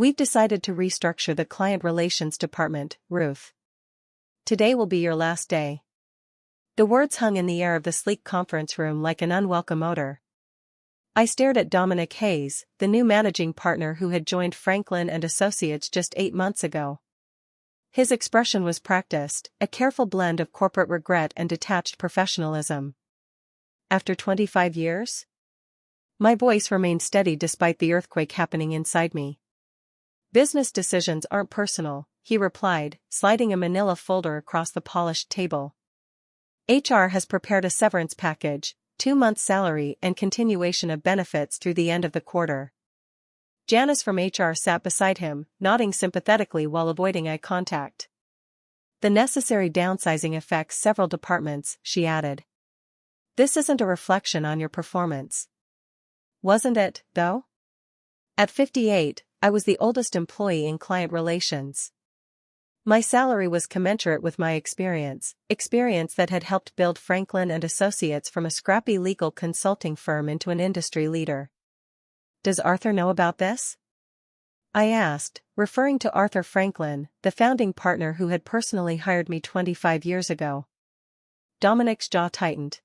We've decided to restructure the client relations department, Ruth. Today will be your last day. The words hung in the air of the sleek conference room like an unwelcome odor. I stared at Dominic Hayes, the new managing partner who had joined Franklin and Associates just 8 months ago. His expression was practiced, a careful blend of corporate regret and detached professionalism. After 25 years? My voice remained steady despite the earthquake happening inside me. Business decisions aren't personal, he replied, sliding a manila folder across the polished table. HR has prepared a severance package, 2 months' salary and continuation of benefits through the end of the quarter. Janice from HR sat beside him, nodding sympathetically while avoiding eye contact. The necessary downsizing affects several departments, she added. This isn't a reflection on your performance. Wasn't it, though? At 58, I was the oldest employee in client relations. My salary was commensurate with my experience that had helped build Franklin and Associates from a scrappy legal consulting firm into an industry leader. Does Arthur know about this? I asked, referring to Arthur Franklin, the founding partner who had personally hired me 25 years ago. Dominic's jaw tightened.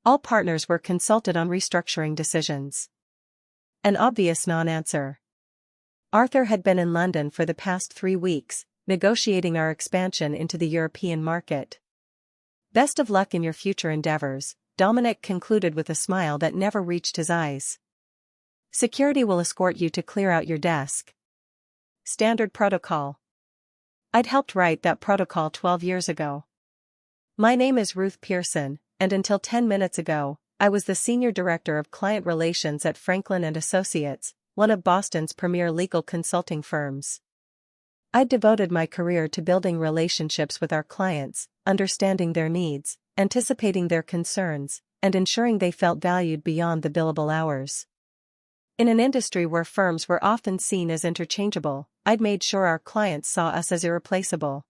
All partners were consulted on restructuring decisions. An obvious non-answer. Arthur had been in London for the past 3 weeks, negotiating our expansion into the European market. Best of luck in your future endeavors, Dominic concluded with a smile that never reached his eyes. Security will escort you to clear out your desk. Standard protocol. I'd helped write that protocol 12 years ago. My name is Ruth Pearson, and until 10 minutes ago, I was the Senior Director of Client Relations at Franklin and Associates, one of Boston's premier legal consulting firms. I'd devoted my career to building relationships with our clients, understanding their needs, anticipating their concerns, and ensuring they felt valued beyond the billable hours. In an industry where firms were often seen as interchangeable, I'd made sure our clients saw us as irreplaceable.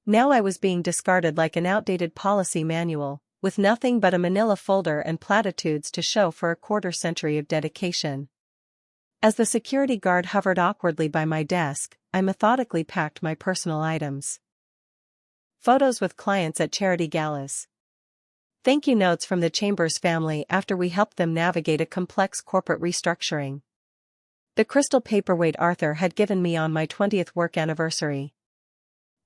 Now I was being discarded like an outdated policy manual, with nothing but a manila folder and platitudes to show for a quarter-century of dedication. As the security guard hovered awkwardly by my desk, I methodically packed my personal items. Photos with clients at charity galas. Thank you notes from the Chambers family after we helped them navigate a complex corporate restructuring. The crystal paperweight Arthur had given me on my 20th work anniversary.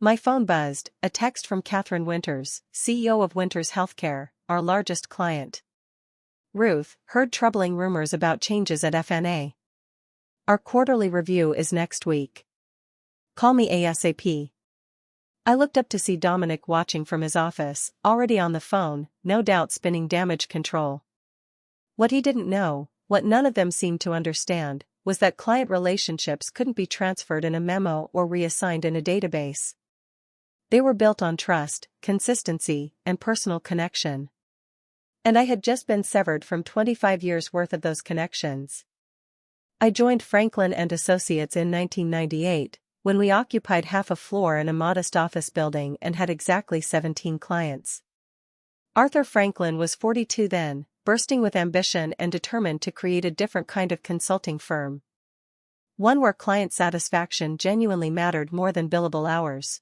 My phone buzzed, a text from Catherine Winters, CEO of Winters Healthcare, our largest client. Ruth, heard troubling rumors about changes at FNA. Our quarterly review is next week. Call me ASAP. I looked up to see Dominic watching from his office, already on the phone, no doubt spinning damage control. What he didn't know, what none of them seemed to understand, was that client relationships couldn't be transferred in a memo or reassigned in a database. They were built on trust, consistency, and personal connection. And I had just been severed from 25 years' worth of those connections. I joined Franklin and Associates in 1998, when we occupied half a floor in a modest office building and had exactly 17 clients. Arthur Franklin was 42 then, bursting with ambition and determined to create a different kind of consulting firm. One where client satisfaction genuinely mattered more than billable hours.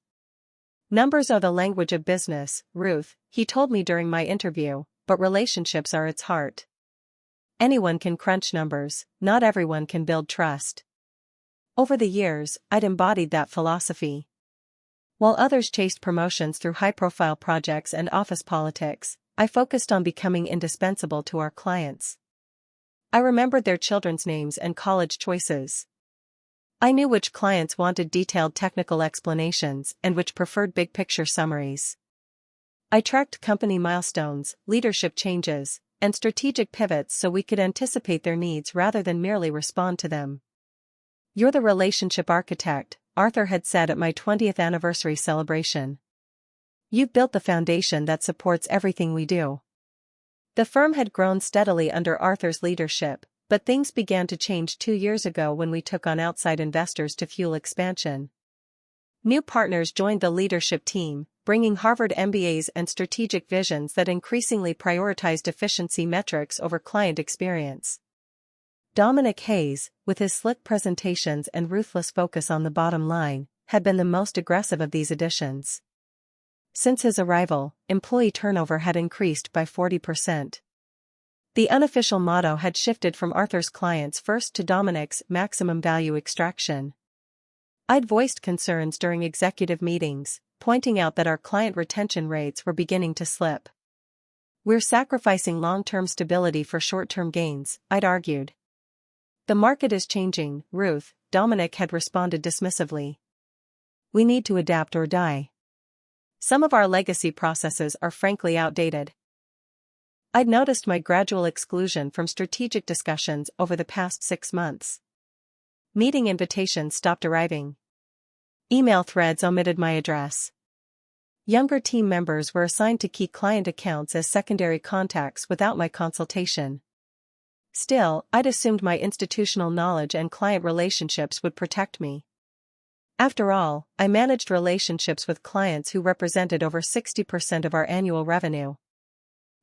Numbers are the language of business, Ruth, he told me during my interview, but relationships are its heart. Anyone can crunch numbers, not everyone can build trust. Over the years, I'd embodied that philosophy. While others chased promotions through high-profile projects and office politics, I focused on becoming indispensable to our clients. I remembered their children's names and college choices. I knew which clients wanted detailed technical explanations and which preferred big-picture summaries. I tracked company milestones, leadership changes, and strategic pivots so we could anticipate their needs rather than merely respond to them. You're the relationship architect, Arthur had said at my 20th anniversary celebration. You've built the foundation that supports everything we do. The firm had grown steadily under Arthur's leadership, but things began to change 2 years ago when we took on outside investors to fuel expansion. New partners joined the leadership team, bringing Harvard MBAs and strategic visions that increasingly prioritized efficiency metrics over client experience. Dominic Hayes, with his slick presentations and ruthless focus on the bottom line, had been the most aggressive of these additions. Since his arrival, employee turnover had increased by 40%. The unofficial motto had shifted from Arthur's clients first to Dominic's maximum value extraction. I'd voiced concerns during executive meetings, pointing out that our client retention rates were beginning to slip. We're sacrificing long-term stability for short-term gains, I'd argued. The market is changing, Ruth, Dominic had responded dismissively. We need to adapt or die. Some of our legacy processes are frankly outdated. I'd noticed my gradual exclusion from strategic discussions over the past 6 months. Meeting invitations stopped arriving. Email threads omitted my address. Younger team members were assigned to key client accounts as secondary contacts without my consultation. Still, I'd assumed my institutional knowledge and client relationships would protect me. After all, I managed relationships with clients who represented over 60% of our annual revenue.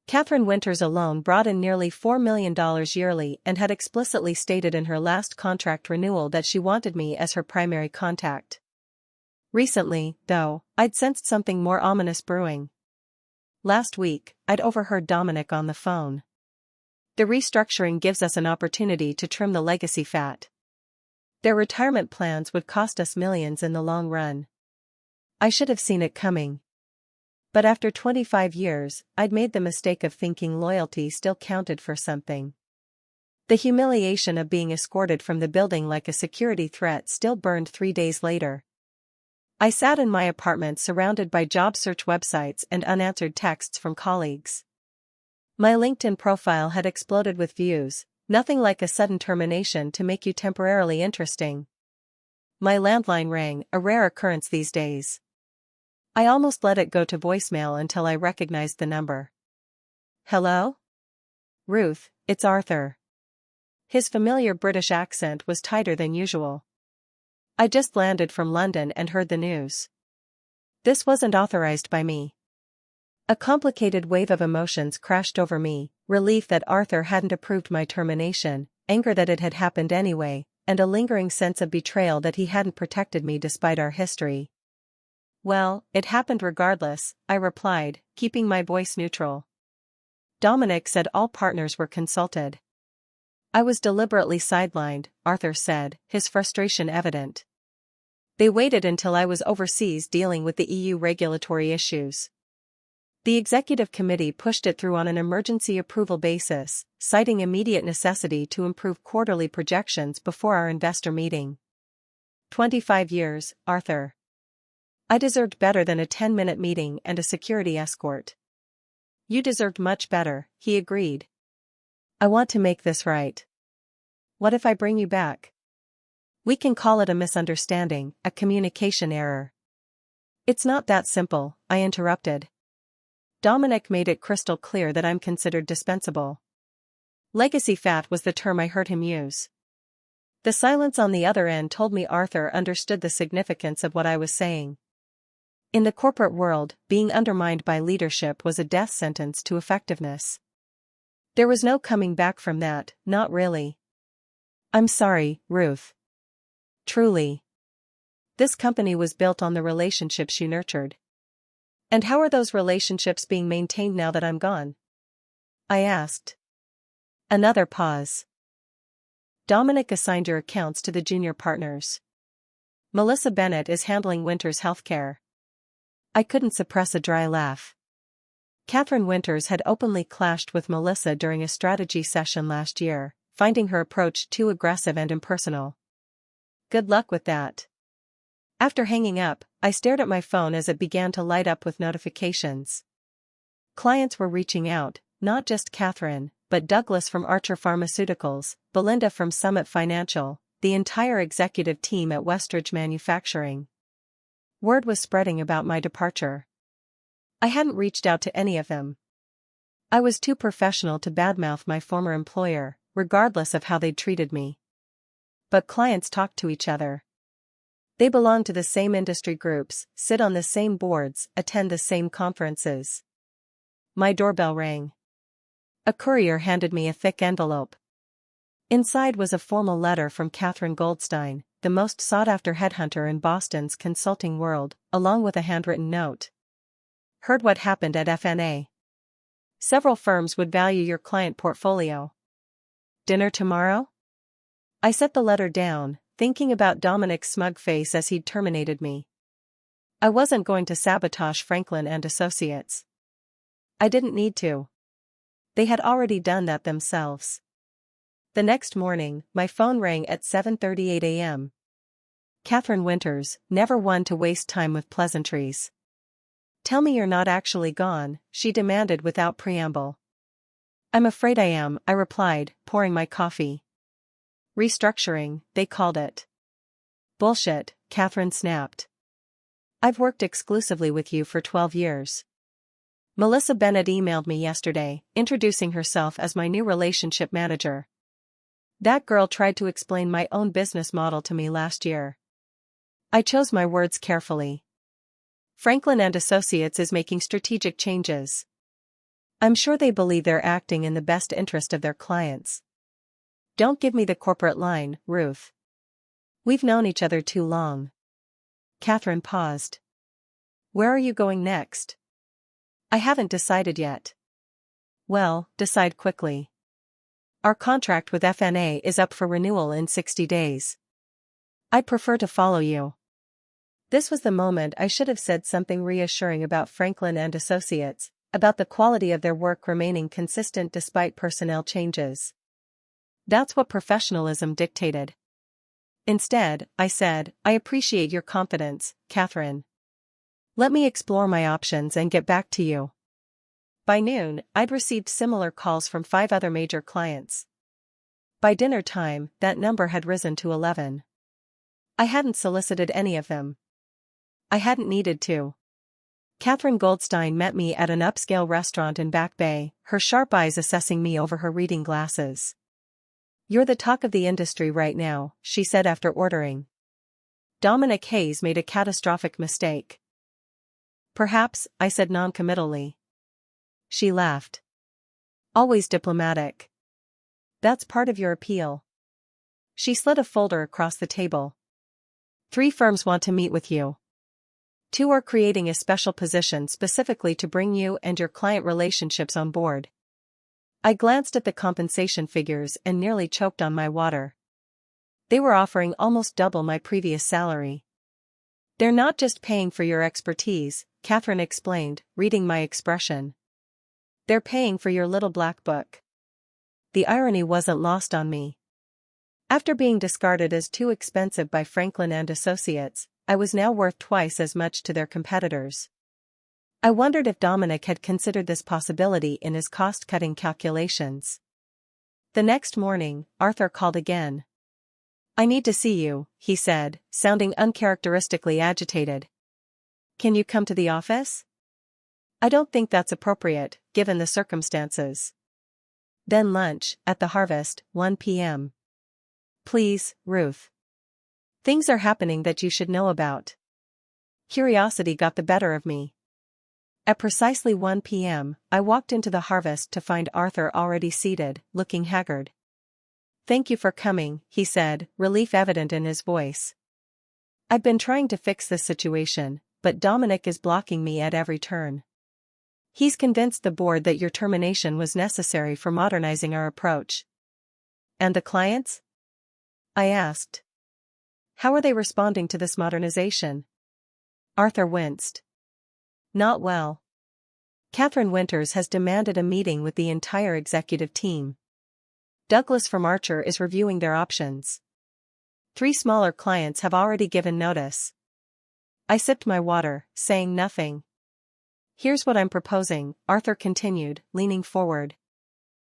Catherine Winters alone brought in nearly $4 million yearly and had explicitly stated in her last contract renewal that she wanted me as her primary contact. Recently, though, I'd sensed something more ominous brewing. Last week, I'd overheard Dominic on the phone. The restructuring gives us an opportunity to trim the legacy fat. Their retirement plans would cost us millions in the long run. I should have seen it coming. But after 25 years, I'd made the mistake of thinking loyalty still counted for something. The humiliation of being escorted from the building like a security threat still burned 3 days later. I sat in my apartment surrounded by job search websites and unanswered texts from colleagues. My LinkedIn profile had exploded with views, nothing like a sudden termination to make you temporarily interesting. My landline rang, a rare occurrence these days. I almost let it go to voicemail until I recognized the number. Hello? Ruth, it's Arthur. His familiar British accent was tighter than usual. I just landed from London and heard the news. This wasn't authorized by me. A complicated wave of emotions crashed over me, relief that Arthur hadn't approved my termination, anger that it had happened anyway, and a lingering sense of betrayal that he hadn't protected me despite our history. Well, it happened regardless, I replied, keeping my voice neutral. Dominic said all partners were consulted. I was deliberately sidelined, Arthur said, his frustration evident. They waited until I was overseas dealing with the EU regulatory issues. The executive committee pushed it through on an emergency approval basis, citing immediate necessity to improve quarterly projections before our investor meeting. 25 years, Arthur. I deserved better than a 10-minute meeting and a security escort. You deserved much better, he agreed. I want to make this right. What if I bring you back? We can call it a misunderstanding, a communication error. It's not that simple, I interrupted. Dominic made it crystal clear that I'm considered dispensable. Legacy fat was the term I heard him use. The silence on the other end told me Arthur understood the significance of what I was saying. In the corporate world, being undermined by leadership was a death sentence to effectiveness. There was no coming back from that, not really. I'm sorry, Ruth. Truly. This company was built on the relationships you nurtured. And how are those relationships being maintained now that I'm gone? I asked. Another pause. Dominic assigned your accounts to the junior partners. Melissa Bennett is handling Winters' healthcare. I couldn't suppress a dry laugh. Catherine Winters had openly clashed with Melissa during a strategy session last year, finding her approach too aggressive and impersonal. Good luck with that. After hanging up, I stared at my phone as it began to light up with notifications. Clients were reaching out, not just Catherine, but Douglas from Archer Pharmaceuticals, Belinda from Summit Financial, the entire executive team at Westridge Manufacturing. Word was spreading about my departure. I hadn't reached out to any of them. I was too professional to badmouth my former employer, regardless of how they'd treated me. But clients talk to each other. They belong to the same industry groups, sit on the same boards, attend the same conferences. My doorbell rang. A courier handed me a thick envelope. Inside was a formal letter from Katherine Goldstein, the most sought-after headhunter in Boston's consulting world, along with a handwritten note. Heard what happened at FNA. Several firms would value your client portfolio. Dinner tomorrow? I set the letter down, thinking about Dominic's smug face as he'd terminated me. I wasn't going to sabotage Franklin and Associates. I didn't need to. They had already done that themselves. The next morning, my phone rang at 7:38 a.m. Catherine Winters, never one to waste time with pleasantries. Tell me you're not actually gone, she demanded without preamble. I'm afraid I am, I replied, pouring my coffee. Restructuring, they called it. Bullshit, Catherine snapped. I've worked exclusively with you for 12 years. Melissa Bennett emailed me yesterday, introducing herself as my new relationship manager. That girl tried to explain my own business model to me last year. I chose my words carefully. Franklin and Associates is making strategic changes. I'm sure they believe they're acting in the best interest of their clients. Don't give me the corporate line, Ruth. We've known each other too long. Catherine paused. Where are you going next? I haven't decided yet. Well, decide quickly. Our contract with FNA is up for renewal in 60 days. I'd prefer to follow you. This was the moment I should have said something reassuring about Franklin and Associates, about the quality of their work remaining consistent despite personnel changes. That's what professionalism dictated. Instead, I said, I appreciate your confidence, Catherine. Let me explore my options and get back to you. By noon, I'd received similar calls from 5 other major clients. By dinner time, that number had risen to 11. I hadn't solicited any of them. I hadn't needed to. Katherine Goldstein met me at an upscale restaurant in Back Bay, her sharp eyes assessing me over her reading glasses. You're the talk of the industry right now, she said after ordering. Dominic Hayes made a catastrophic mistake. Perhaps, I said noncommittally. She laughed. Always diplomatic. That's part of your appeal. She slid a folder across the table. 3 firms want to meet with you. 2 are creating a special position specifically to bring you and your client relationships on board. I glanced at the compensation figures and nearly choked on my water. They were offering almost double my previous salary. They're not just paying for your expertise, Catherine explained, reading my expression. They're paying for your little black book. The irony wasn't lost on me. After being discarded as too expensive by Franklin and Associates, I was now worth twice as much to their competitors. I wondered if Dominic had considered this possibility in his cost-cutting calculations. The next morning, Arthur called again. I need to see you, he said, sounding uncharacteristically agitated. Can you come to the office? I don't think that's appropriate, given the circumstances. Then lunch, at the Harvest, 1 p.m. Please, Ruth. Things are happening that you should know about. Curiosity got the better of me. At precisely 1 p.m., I walked into the Harvest to find Arthur already seated, looking haggard. Thank you for coming, he said, relief evident in his voice. I've been trying to fix this situation, but Dominic is blocking me at every turn. He's convinced the board that your termination was necessary for modernizing our approach. And the clients? I asked. How are they responding to this modernization? Arthur winced. Not well. Catherine Winters has demanded a meeting with the entire executive team. Douglas from Archer is reviewing their options. 3 smaller clients have already given notice. I sipped my water, saying nothing. Here's what I'm proposing, Arthur continued, leaning forward.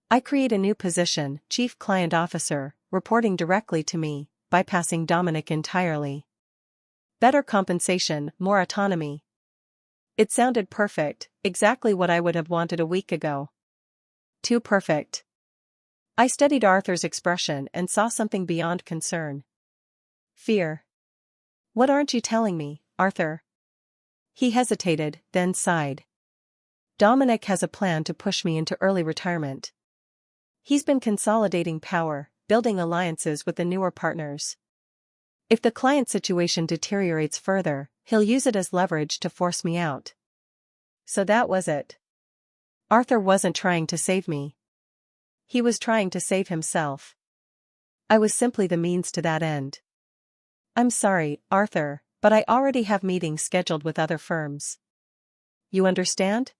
I create a new position, Chief Client Officer, reporting directly to me, bypassing Dominic entirely. Better compensation, more autonomy. It sounded perfect, exactly what I would have wanted a week ago. Too perfect. I studied Arthur's expression and saw something beyond concern. Fear. What aren't you telling me, Arthur? He hesitated, then sighed. Dominic has a plan to push me into early retirement. He's been consolidating power, building alliances with the newer partners. If the client situation deteriorates further, he'll use it as leverage to force me out. So that was it. Arthur wasn't trying to save me. He was trying to save himself. I was simply the means to that end. I'm sorry, Arthur, but I already have meetings scheduled with other firms. You understand?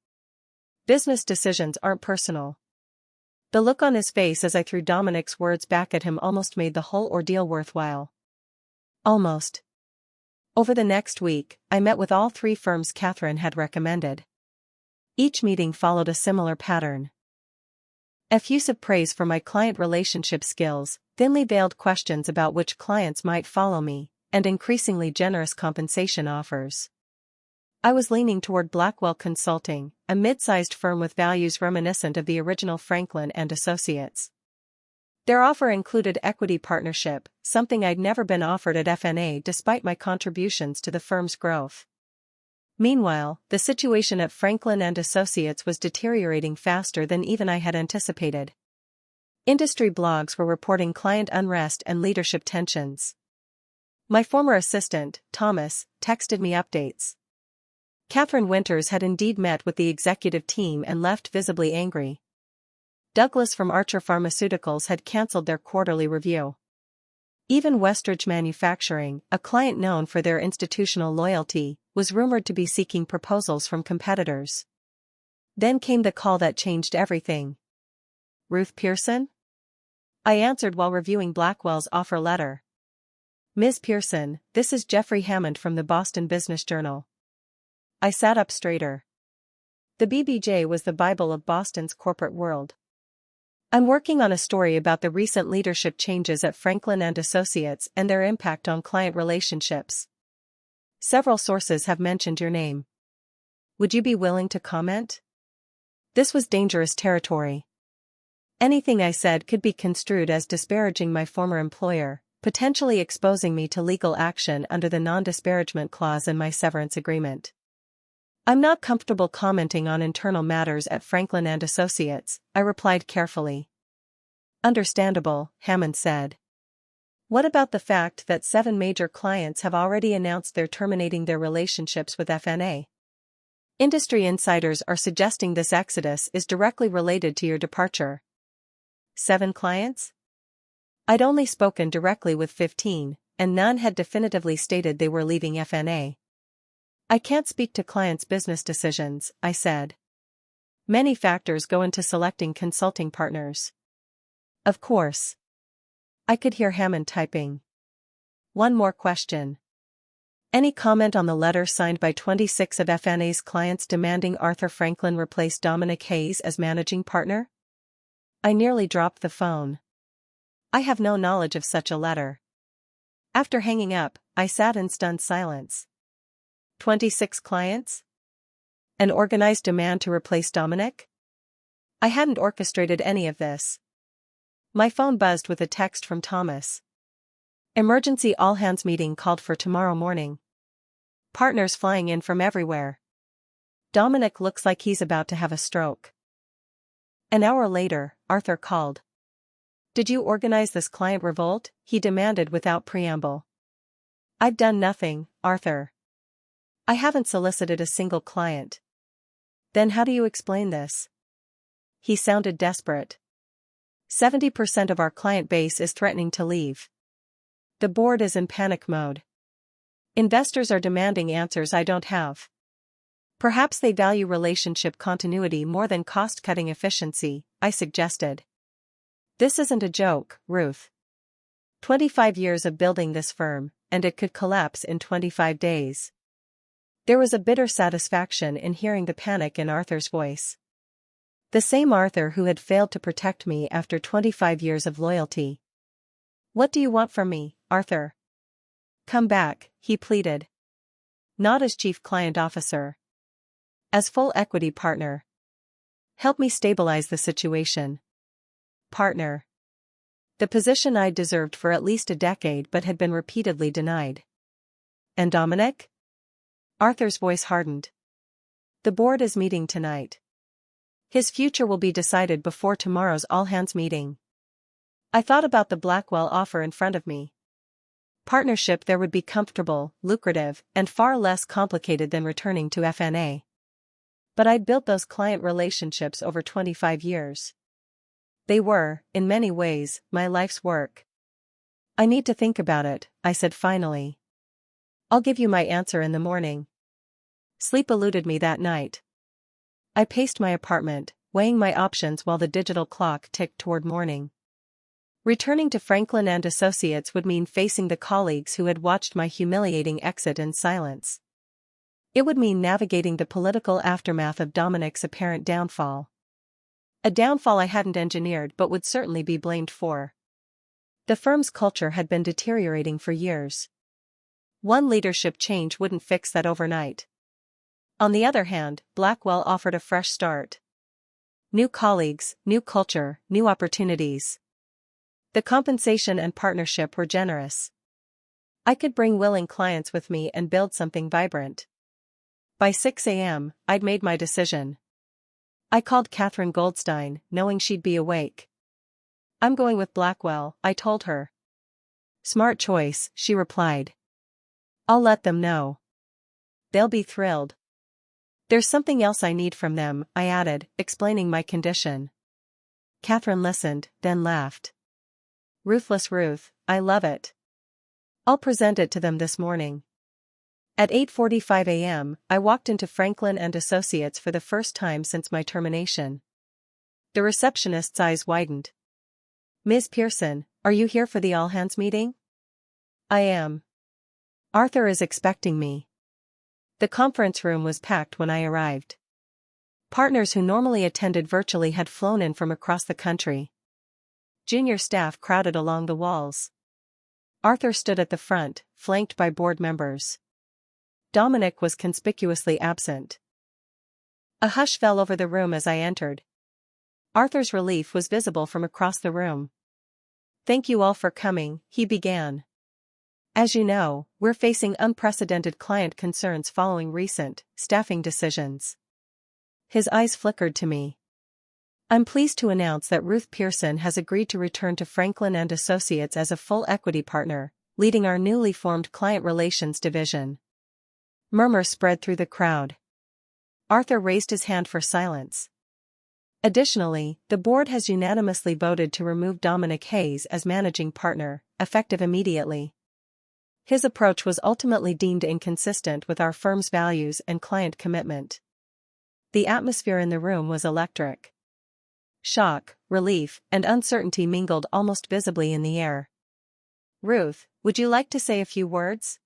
Business decisions aren't personal. The look on his face as I threw Dominic's words back at him almost made the whole ordeal worthwhile. Almost. Over the next week, I met with all 3 firms Catherine had recommended. Each meeting followed a similar pattern. Effusive praise for my client relationship skills, thinly veiled questions about which clients might follow me, and increasingly generous compensation offers. I was leaning toward Blackwell Consulting, a mid-sized firm with values reminiscent of the original Franklin and Associates. Their offer included equity partnership, something I'd never been offered at FNA despite my contributions to the firm's growth. Meanwhile, the situation at Franklin and Associates was deteriorating faster than even I had anticipated. Industry blogs were reporting client unrest and leadership tensions. My former assistant, Thomas, texted me updates. Catherine Winters had indeed met with the executive team and left visibly angry. Douglas from Archer Pharmaceuticals had cancelled their quarterly review. Even Westridge Manufacturing, a client known for their institutional loyalty, was rumored to be seeking proposals from competitors. Then came the call that changed everything. Ruth Pearson? I answered while reviewing Blackwell's offer letter. Ms. Pearson, this is Jeffrey Hammond from the Boston Business Journal. I sat up straighter. The BBJ was the Bible of Boston's corporate world. I'm working on a story about the recent leadership changes at Franklin and Associates and their impact on client relationships. Several sources have mentioned your name. Would you be willing to comment? This was dangerous territory. Anything I said could be construed as disparaging my former employer, potentially exposing me to legal action under the non-disparagement clause in my severance agreement. I'm not comfortable commenting on internal matters at Franklin and Associates, I replied carefully. Understandable, Hammond said. What about the fact that 7 major clients have already announced they're terminating their relationships with FNA? Industry insiders are suggesting this exodus is directly related to your departure. 7 clients? I'd only spoken directly with 15, and none had definitively stated they were leaving FNA. I can't speak to clients' business decisions, I said. Many factors go into selecting consulting partners. Of course. I could hear Hammond typing. One more question. Any comment on the letter signed by 26 of FNA's clients demanding Arthur Franklin replace Dominic Hayes as managing partner? I nearly dropped the phone. I have no knowledge of such a letter. After hanging up, I sat in stunned silence. 26 clients? An organized demand to replace Dominic? I hadn't orchestrated any of this. My phone buzzed with a text from Thomas. Emergency all-hands meeting called for tomorrow morning. Partners flying in from everywhere. Dominic looks like he's about to have a stroke. An hour later, Arthur called. Did you organize this client revolt? He demanded without preamble. I've done nothing, Arthur. I haven't solicited a single client. Then how do you explain this? He sounded desperate. 70% of our client base is threatening to leave. The board is in panic mode. Investors are demanding answers I don't have. Perhaps they value relationship continuity more than cost-cutting efficiency, I suggested. This isn't a joke, Ruth. 25 years of building this firm, and it could collapse in 25 days. There was a bitter satisfaction in hearing the panic in Arthur's voice. The same Arthur who had failed to protect me after 25 years of loyalty. What do you want from me, Arthur? Come back, he pleaded. Not as chief client officer. As full equity partner. Help me stabilize the situation. Partner. The position I'd deserved for at least a decade but had been repeatedly denied. And Dominic? Arthur's voice hardened. The board is meeting tonight. His future will be decided before tomorrow's all-hands meeting. I thought about the Blackwell offer in front of me. Partnership there would be comfortable, lucrative, and far less complicated than returning to FNA. But I'd built those client relationships over 25 years. They were, in many ways, my life's work. I need to think about it, I said finally. I'll give you my answer in the morning. Sleep eluded me that night. I paced my apartment, weighing my options while the digital clock ticked toward morning. Returning to Franklin and Associates would mean facing the colleagues who had watched my humiliating exit in silence. It would mean navigating the political aftermath of Dominic's apparent downfall. A downfall I hadn't engineered but would certainly be blamed for. The firm's culture had been deteriorating for years. One leadership change wouldn't fix that overnight. On the other hand, Blackwell offered a fresh start. New colleagues, new culture, new opportunities. The compensation and partnership were generous. I could bring willing clients with me and build something vibrant. By 6 a.m., I'd made my decision. I called Catherine Goldstein, knowing she'd be awake. I'm going with Blackwell, I told her. Smart choice, she replied. I'll let them know. They'll be thrilled. There's something else I need from them, I added, explaining my condition. Catherine listened, then laughed. Ruthless Ruth, I love it. I'll present it to them this morning. At 8:45 a.m., I walked into Franklin and Associates for the first time since my termination. The receptionist's eyes widened. Ms. Pearson, are you here for the all-hands meeting? I am. Arthur is expecting me. The conference room was packed when I arrived. Partners who normally attended virtually had flown in from across the country. Junior staff crowded along the walls. Arthur stood at the front, flanked by board members. Dominic was conspicuously absent. A hush fell over the room as I entered. Arthur's relief was visible from across the room. Thank you all for coming, he began. As you know, we're facing unprecedented client concerns following recent staffing decisions. His eyes flickered to me. I'm pleased to announce that Ruth Pearson has agreed to return to Franklin and Associates as a full equity partner, leading our newly formed client relations division. Murmurs spread through the crowd. Arthur raised his hand for silence. Additionally, the board has unanimously voted to remove Dominic Hayes as managing partner, effective immediately. His approach was ultimately deemed inconsistent with our firm's values and client commitment. The atmosphere in the room was electric. Shock, relief, and uncertainty mingled almost visibly in the air. Ruth, would you like to say a few words?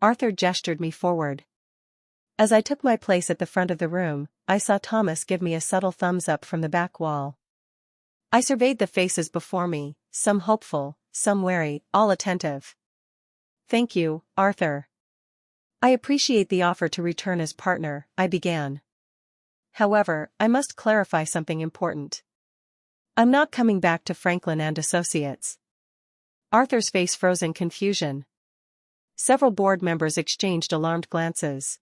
Arthur gestured me forward. As I took my place at the front of the room, I saw Thomas give me a subtle thumbs up from the back wall. I surveyed the faces before me, some hopeful, some wary, all attentive. Thank you, Arthur. I appreciate the offer to return as partner, I began. However, I must clarify something important. I'm not coming back to Franklin and Associates. Arthur's face froze in confusion. Several board members exchanged alarmed glances.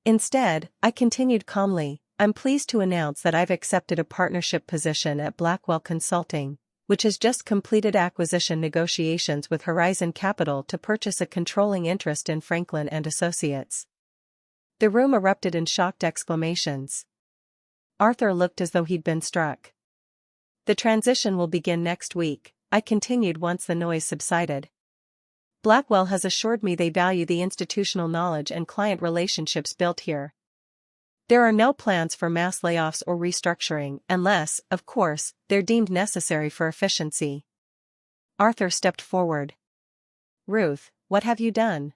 Instead, I continued calmly, I'm pleased to announce that I've accepted a partnership position at Blackwell Consulting, which has just completed acquisition negotiations with Horizon Capital to purchase a controlling interest in Franklin and Associates. The room erupted in shocked exclamations. Arthur looked as though he'd been struck. The transition will begin next week, I continued once the noise subsided. Blackwell has assured me they value the institutional knowledge and client relationships built here. There are no plans for mass layoffs or restructuring unless, of course, they're deemed necessary for efficiency. Arthur stepped forward. Ruth, what have you done?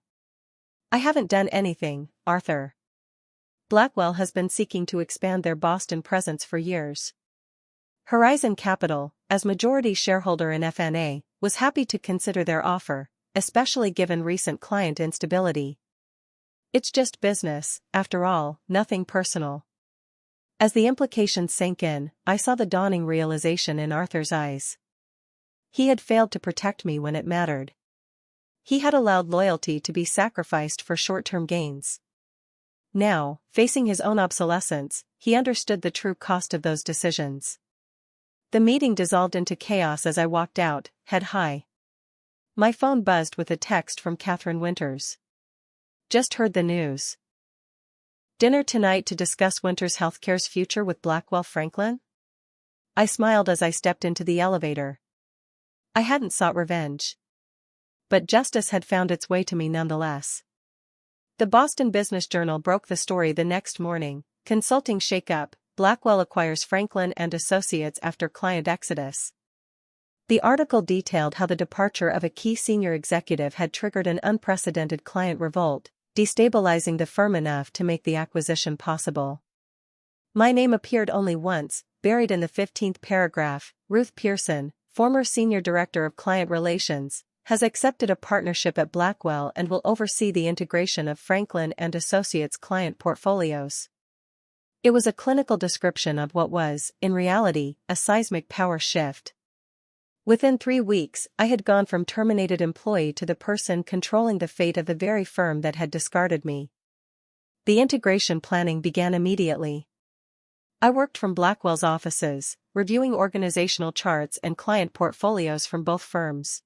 I haven't done anything, Arthur. Blackwell has been seeking to expand their Boston presence for years. Horizon Capital, as majority shareholder in FNA, was happy to consider their offer, especially given recent client instability. It's just business, after all, nothing personal. As the implications sank in, I saw the dawning realization in Arthur's eyes. He had failed to protect me when it mattered. He had allowed loyalty to be sacrificed for short-term gains. Now, facing his own obsolescence, he understood the true cost of those decisions. The meeting dissolved into chaos as I walked out, head high. My phone buzzed with a text from Catherine Winters. Just heard the news. Dinner tonight to discuss Winters Healthcare's future with Blackwell Franklin? I smiled as I stepped into the elevator. I hadn't sought revenge. But justice had found its way to me nonetheless. The Boston Business Journal broke the story the next morning. Consulting shakeup, Blackwell acquires Franklin and Associates after client exodus. The article detailed how the departure of a key senior executive had triggered an unprecedented client revolt, destabilizing the firm enough to make the acquisition possible. My name appeared only once, buried in the 15th paragraph. Ruth Pearson, former Senior Director of Client Relations, has accepted a partnership at Blackwell and will oversee the integration of Franklin and Associates client portfolios. It was a clinical description of what was, in reality, a seismic power shift. Within 3 weeks, I had gone from terminated employee to the person controlling the fate of the very firm that had discarded me. The integration planning began immediately. I worked from Blackwell's offices, reviewing organizational charts and client portfolios from both firms.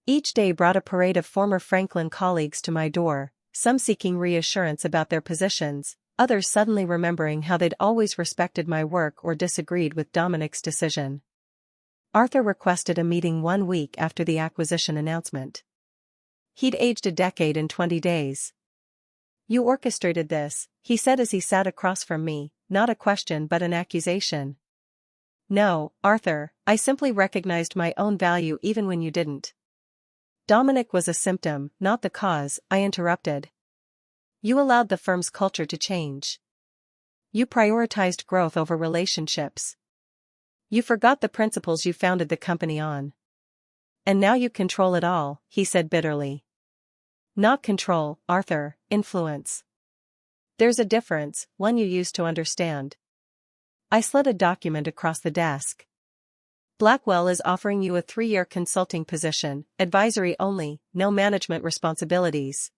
Each day brought a parade of former Franklin colleagues to my door, some seeking reassurance about their positions, others suddenly remembering how they'd always respected my work or disagreed with Dominic's decision. Arthur requested a meeting 1 week after the acquisition announcement. He'd aged a decade in 20 days. "You orchestrated this," he said as he sat across from me, not a question but an accusation. "No, Arthur, I simply recognized my own value even when you didn't." "Dominic was a symptom, not the cause," I interrupted. "You allowed the firm's culture to change. You prioritized growth over relationships. You forgot the principles you founded the company on. And now you control it all," he said bitterly. "Not control, Arthur, influence. There's a difference, one you used to understand." I slid a document across the desk. "Blackwell is offering you a 3-year consulting position, advisory only, no management responsibilities.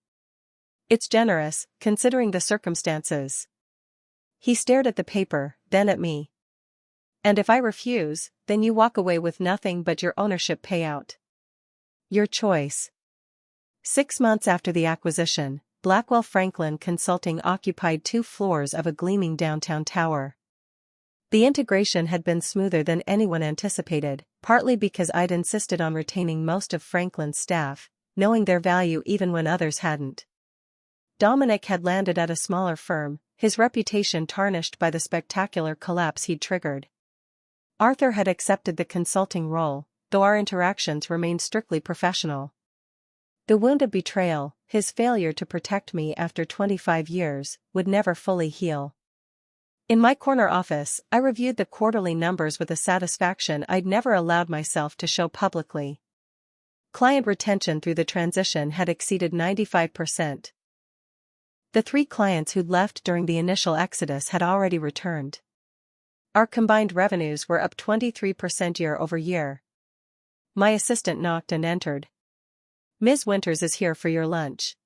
It's generous, considering the circumstances." He stared at the paper, then at me. "And if I refuse, then you walk away with nothing but your ownership payout. Your choice." 6 months after the acquisition, Blackwell Franklin Consulting occupied 2 floors of a gleaming downtown tower. The integration had been smoother than anyone anticipated, partly because I'd insisted on retaining most of Franklin's staff, knowing their value even when others hadn't. Dominic had landed at a smaller firm, his reputation tarnished by the spectacular collapse he'd triggered. Arthur had accepted the consulting role, though our interactions remained strictly professional. The wound of betrayal, his failure to protect me after 25 years, would never fully heal. In my corner office, I reviewed the quarterly numbers with a satisfaction I'd never allowed myself to show publicly. Client retention through the transition had exceeded 95%. The 3 clients who'd left during the initial exodus had already returned. Our combined revenues were up 23% year over year. My assistant knocked and entered. "Ms. Winters is here for your lunch."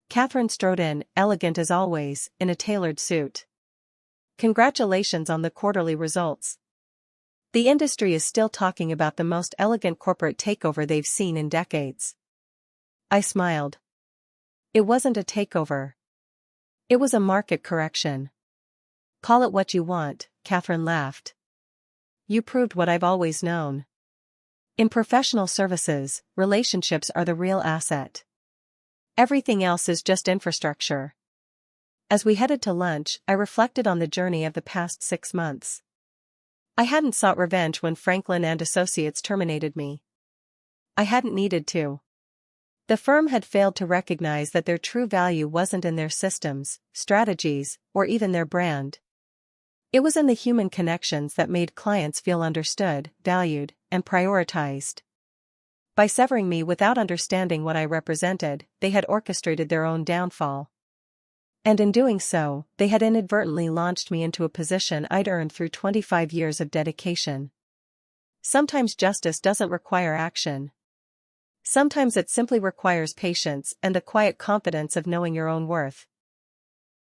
Catherine strode in, elegant as always, in a tailored suit. "Congratulations on the quarterly results. The industry is still talking about the most elegant corporate takeover they've seen in decades." I smiled. "It wasn't a takeover. It was a market correction." "Call it what you want," Catherine laughed. "You proved what I've always known. In professional services, relationships are the real asset. Everything else is just infrastructure." As we headed to lunch, I reflected on the journey of the past 6 months. I hadn't sought revenge when Franklin and Associates terminated me. I hadn't needed to. The firm had failed to recognize that their true value wasn't in their systems, strategies, or even their brand. It was in the human connections that made clients feel understood, valued, and prioritized. By severing me without understanding what I represented, they had orchestrated their own downfall. And in doing so, they had inadvertently launched me into a position I'd earned through 25 years of dedication. Sometimes justice doesn't require action. Sometimes it simply requires patience and the quiet confidence of knowing your own worth.